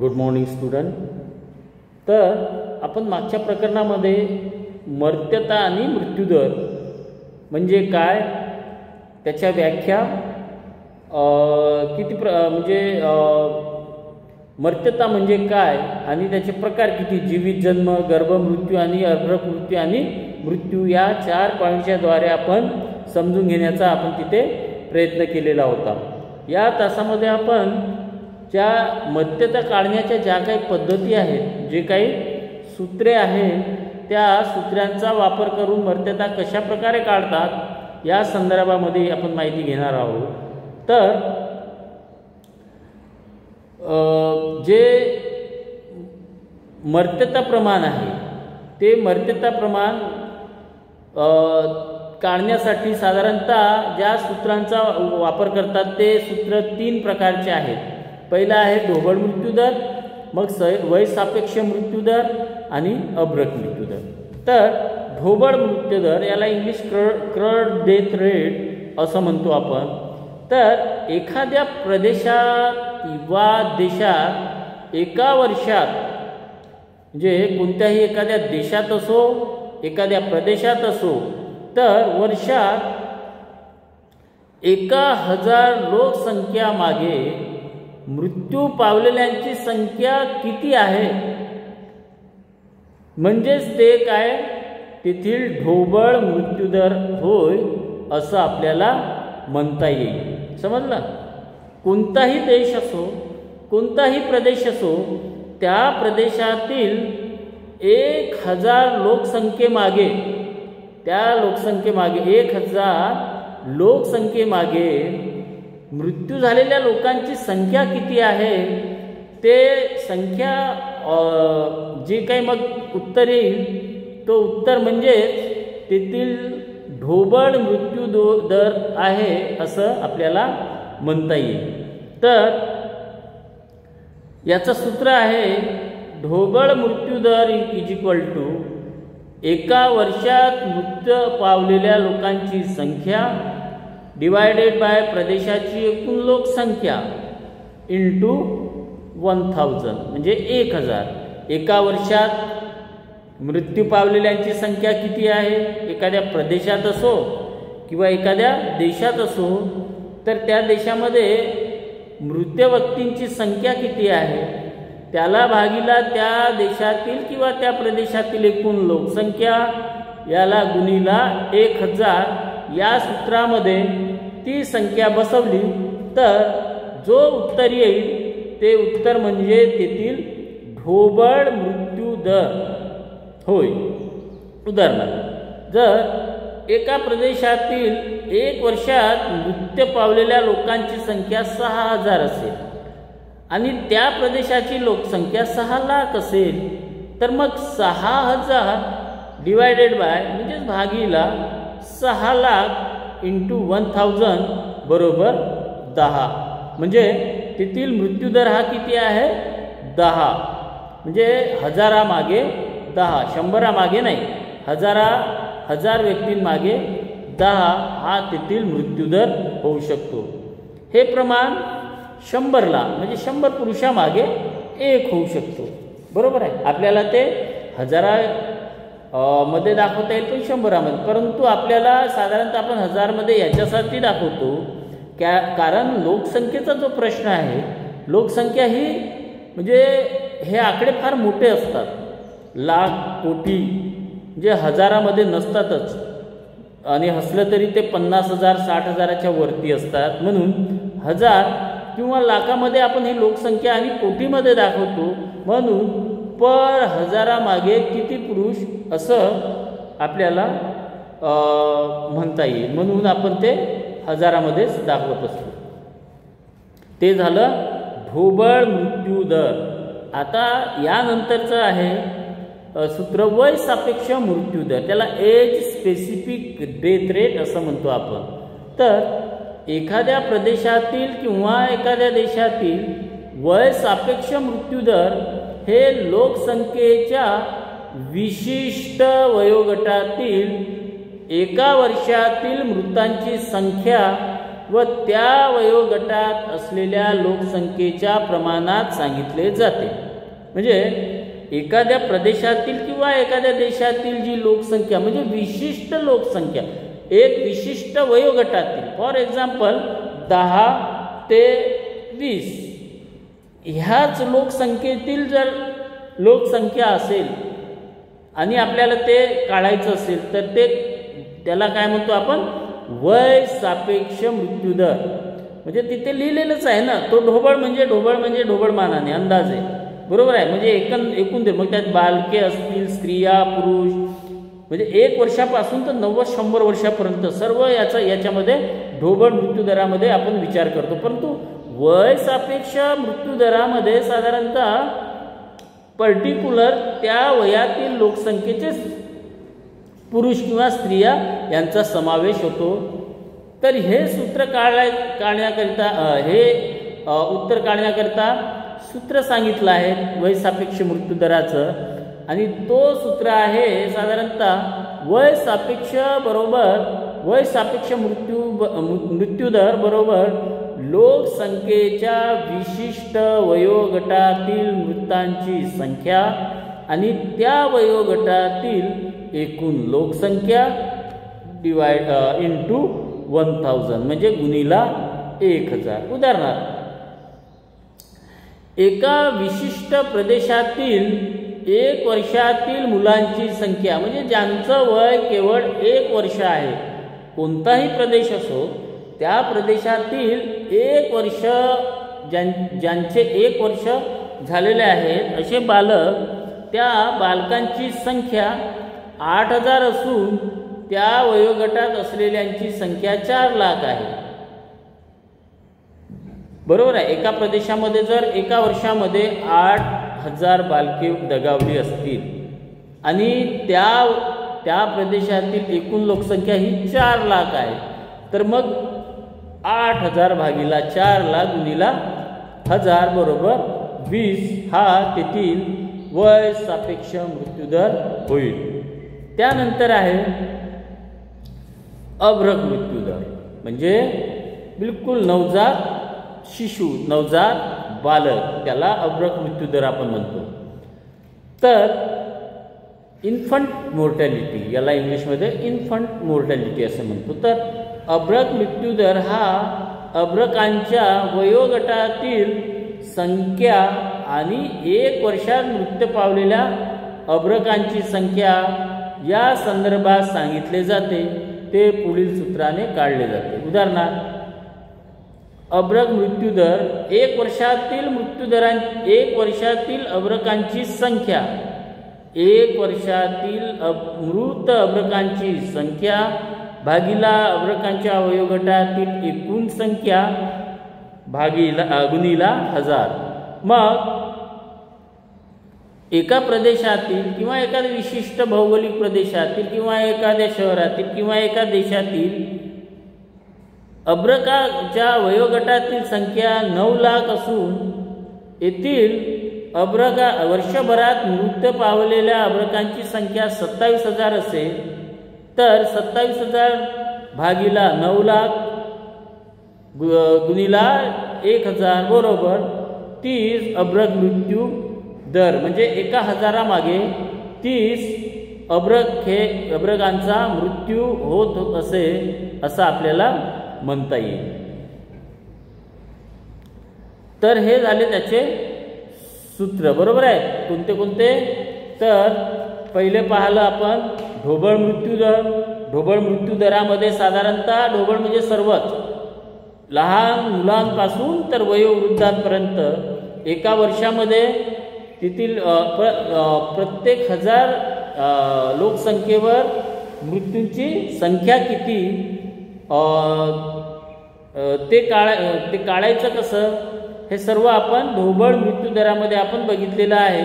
Good morning student. तर आपण मागच्या प्रकरणामध्ये मर्त्यता आणि मृत्यूदर म्हणजे काय, त्याच्या व्याख्या मर्त्यता म्हणजे काय आणि त्याचे प्रकार किती, जीवित जन्म, गर्भमृत्यू आणि अर्भक मृत्यू आणि मृत्यू, या 4 पॉईंटच्या द्वारे आपण समजून घेण्याचा आपण तिथे प्रयत्न केलेला होता। या तासामध्ये आपण ज्या मर्त्यता काढण्याच्या ज्या काही पद्धती आहेत, जे काही सूत्रे आहेत, त्या सूत्रांचा वापर करून मर्त्यता कशा प्रकारे काढतात या संदर्भामध्ये आपण माहिती घेणार आहोत। तर जे मर्त्यता प्रमाण आहे ते मर्त्यता प्रमाण काढण्यासाठी साधारणतः ज्या सूत्रांचा वापर करतात ते सूत्र 3 प्रकारचे आहेत। पहिला आहे ढोबळ मृत्यूदर, मग वय सापेक्ष मृत्यूदर आणि अभ्रक मृत्यूदर। तर ढोबळ मृत्यूदर याला इंग्लिश क्रड डेथ रेट असं म्हणतो आपण। तर एखाद्या प्रदेशात किंवा देशात एका वर्षात, म्हणजे कोणत्याही एखाद्या देशात असो एखाद्या प्रदेशात असो, तर वर्षात 1000 लोकसंख्या मागे मृत्यू पावलेल्यांची संख्या किती आहे, म्हणजेच ते काय तेथील ढोबळ मृत्यूदर होय असं आपल्याला म्हणता येईल। समजलं? कोणताही देश असो कोणताही प्रदेश असो, त्या प्रदेशातील 1000 लोकसंख्येमागे, त्या लोकसंख्येमागे 1000 लोकसंख्येमागे मृत्यू झालेल्या लोकांची संख्या किती आहे, ते संख्या जे काही मग उत्तर येईल तो उत्तर म्हणजेच तेथील ढोबळ मृत्यू दर आहे असं आपल्याला म्हणता येईल। तर याचं सूत्र आहे ढोबळ मृत्यूदर इज इक्वल टू एका वर्षात मृत्यू पावलेल्या लोकांची संख्या डिवायडेड बाय प्रदेशाची एकूण लोकसंख्या इंटू 1000, म्हणजे 1000। एका वर्षात मृत्यू पावलेल्यांची संख्या किती आहे, एखाद्या प्रदेशात असो किंवा एखाद्या देशात असो, तर त्या देशामध्ये मृत व्यक्तींची संख्या किती आहे त्याला भागीला त्या देशातील किंवा त्या प्रदेशातील एकूण लोकसंख्या, याला गुणिला 1000, या सूत्रामध्ये ती संख्या बसवली तर जो उत्तर येईल ते उत्तर म्हणजे तेथील ढोबळ मृत्यू दर होय। उदाहरणार्थ, जर एका प्रदेशातील 1 वर्षात मृत्यू पावलेल्या लोकांची संख्या 6000 असेल आणि त्या प्रदेशाची लोकसंख्या 6 लाख असेल, तर मग 6000 डिवायडेड बाय म्हणजेच भागीला 6 लाख इंटू 1000 बरोबर 10, म्हणजे तेथील मृत्यूदर हा किती आहे 10, म्हणजे 1000 मागे 10, 100 मागे नाही, 1000 व्यक्तींमागे 10 हा तेथील मृत्यूदर होऊ शकतो। हे प्रमाण 100ला म्हणजे 100 पुरुषामागे 1 होऊ शकतो। बरोबर आहे, आपल्याला ते 1000 मध्ये दाखवता येईल पण 100 मध्ये, परंतु आपल्याला साधारणतः आपण 1000 मध्ये याच्यासाठी दाखवतो कारण लोकसंख्येचा जो प्रश्न आहे, लोकसंख्या ही म्हणजे हे आकडे फार मोठे असतात, लाख कोटी म्हणजे 1000 मध्ये नसतातच, आणि हसलं तरी ते 50,000 60,000च्या वरती असतात। म्हणून 1000 किंवा लाखामध्ये आपण ही लोकसंख्या आणि कोटीमध्ये दाखवतो, म्हणून पर 1000 मागे किती पुरुष असं आपल्याला म्हणता येईल, म्हणून आपण ते 1000 मध्येच दाखवत असतो। ते झालं ढोबळ मृत्यू दर। आता यानंतरचं आहे सूत्र वय सापेक्ष मृत्यू दर, त्याला एज स्पेसिफिक डेथ रेट असं म्हणतो आपण। तर एखाद्या प्रदेशातील किंवा एखाद्या देशातील वय सापेक्ष मृत्यू दर हे लोकसंख्येच्या विशिष्ट वयोगटातील एका वर्षातील मृतांची संख्या व त्या वयोगटात असलेल्या लोकसंख्येच्या प्रमाणात सांगितले जाते. म्हणजे एखाद्या प्रदेशातील किंवा एखाद्या देशातील जी लोकसंख्या म्हणजे विशिष्ट लोकसंख्या एक विशिष्ट वयोगटातील, फॉर एक्झाम्पल 10 ते 20 ह्याच लोकसंख्येतील जर लोकसंख्या असेल आणि आपल्याला ते काढायचं असेल तर त्याला काय म्हणतो आपण, वय सापेक्ष मृत्यूदर. म्हणजे तिथे लिहिलेलंच आहे ना, तो ढोबळ म्हणजे ढोबळमानाने अंदाजे, बरोबर आहे. म्हणजे एकूण मग त्यात बालके असतील, स्त्रिया, पुरुष, म्हणजे 1 वर्षापासून तर 90-100 वर्षापर्यंत सर्व याच्यामध्ये ढोबळ मृत्यूदरामध्ये आपण विचार करतो. परंतु वय सापेक्ष मृत्यूदरामध्ये साधारणतः पर्टिक्युलर त्या वयातील लोकसंख्येचे पुरुष किंवा स्त्रिया यांचा समावेश होतो. तर हे सूत्र काढण्याकरिता उत्तर काढण्याकरता सूत्र सांगितलं आहे वय सापेक्ष मृत्यूदराचं, आणि तो सूत्र आहे साधारणतः वय सापेक्ष मृत्यूदर बरोबर लोकसंख्येच्या विशिष्ट वयोगटातील मृतांची संख्या आणि त्या वयोगटातील एकूण लोकसंख्या डिवाइड इंटू 1000 म्हणजे गुणिला 1000. उदाहरणार्थ, एका विशिष्ट प्रदेशातील 1 वर्षातील मुलांची संख्या म्हणजे ज्यांचं वय केवळ 1 वर्ष आहे, कोणताही प्रदेश असो त्या प्रदेशातील 1 वर्ष ज्यांचे 1 वर्ष झालेले आहेत असे बालक, त्या बालकांची संख्या 8000 असून त्या वयोगटात असलेल्यांची संख्या 4 लाख आहे. बरोबर आहे. एका प्रदेशामध्ये जर एका वर्षामध्ये 8000 बालके दगावली असतील आणि त्या प्रदेशातील एकूण लोकसंख्या ही 4 लाख आहे, तर मग 8000 भागिला 4 लाख गुणिला 1000 बरोबर 20 हा तेथील वय सापेक्ष मृत्यूदर होईल. त्यानंतर आहे अभ्रक मृत्यूदर, म्हणजे बिलकुल नवजात शिशु, नवजात बालक, त्याला अभ्रक मृत्यूदर आपण म्हणतो. तर इन्फंट मोर्टॅलिटी, याला इंग्लिशमध्ये इन्फंट मोर्टॅलिटी असं म्हणतो. तर अभ्रक मृत्यूदर हा अभ्रकांच्या वयोगटातील संख्या आणि 1 वर्षात मृत्यू पावलेल्या अभ्रकांची संख्या या संदर्भात सांगितले जाते. ते पुढील सूत्राने काढले जाते. उदाहरणार्थ, अभ्रक मृत्यूदर 1 वर्षातील अभ्रकांची संख्या, 1 वर्षातील मृत अभ्रकांची संख्या भागिला अभ्रकांच्या वयोगटातील एकूण संख्या गुणिला 1000. मग एका प्रदेशातील किंवा एखाद्या विशिष्ट भौगोलिक प्रदेशातील किंवा एखाद्या शहरातील किंवा एका देशातील अभ्रकाच्या वयोगटातील संख्या 9 लाख असून येथील वर्षभरात मृत्यू पावलेल्या अभ्रकांची संख्या 27,000 असेल, तर 27,000 भागिला 9 लाख गुणिला 1000 बरोबर 30 अभ्रक मृत्यू दर, म्हणजे 1000 मागे 30 अभ्रकांचा मृत्यू होत असे असं आपल्याला म्हणता येईल. तर हे झाले त्याचे सूत्र. बरोबर आहे. कोणते कोणते? तर पहिले पाहिलं आपण ढोबळ मृत्यूदर. ढोबळ मृत्यूदरामध्ये साधारणतः ढोबळ म्हणजे सर्वच, लहान मुलांपासून तर वयोवृद्धांपर्यंत एका वर्षामध्ये तेथील प्रत्येक 1000 लोकसंख्येवर मृत्यूंची संख्या किती ते काढायचं कसं, हे सर्व आपण ढोबळ मृत्यूदरामध्ये आपण बघितलेलं आहे.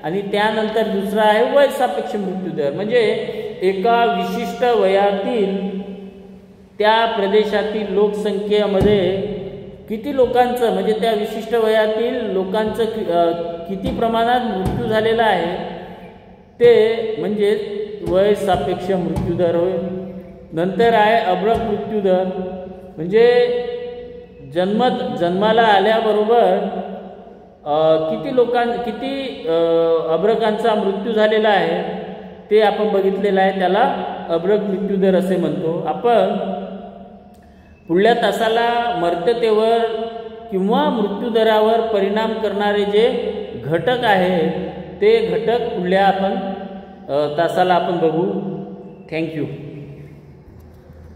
आणि त्यानंतर दुसरा आहे वय सापेक्ष मृत्यूदर, म्हणजे एका विशिष्ट वयातील त्या प्रदेशातील लोकसंख्येमध्ये किती लोकांचं, म्हणजे त्या विशिष्ट वयातील लोकांचं किती प्रमाणात मृत्यू झालेला आहे ते म्हणजे वय सापेक्ष मृत्यूदर होय. नंतर आहे अभ्रक मृत्यूदर. म्हणजे जन्माला आल्याबरोबर किती अब्रकांचा मृत्यू झालेला आहे ते आपण बघितलेलं आहे. त्याला अब्रक मृत्यूदर असे म्हणतो आपण. पुढल्या तासाला मर्त्यतेवर किंवा मृत्यूदरावर परिणाम करणारे जे घटक आहेत ते घटक पुढल्या तासाला आपण बघू. थँक्यू.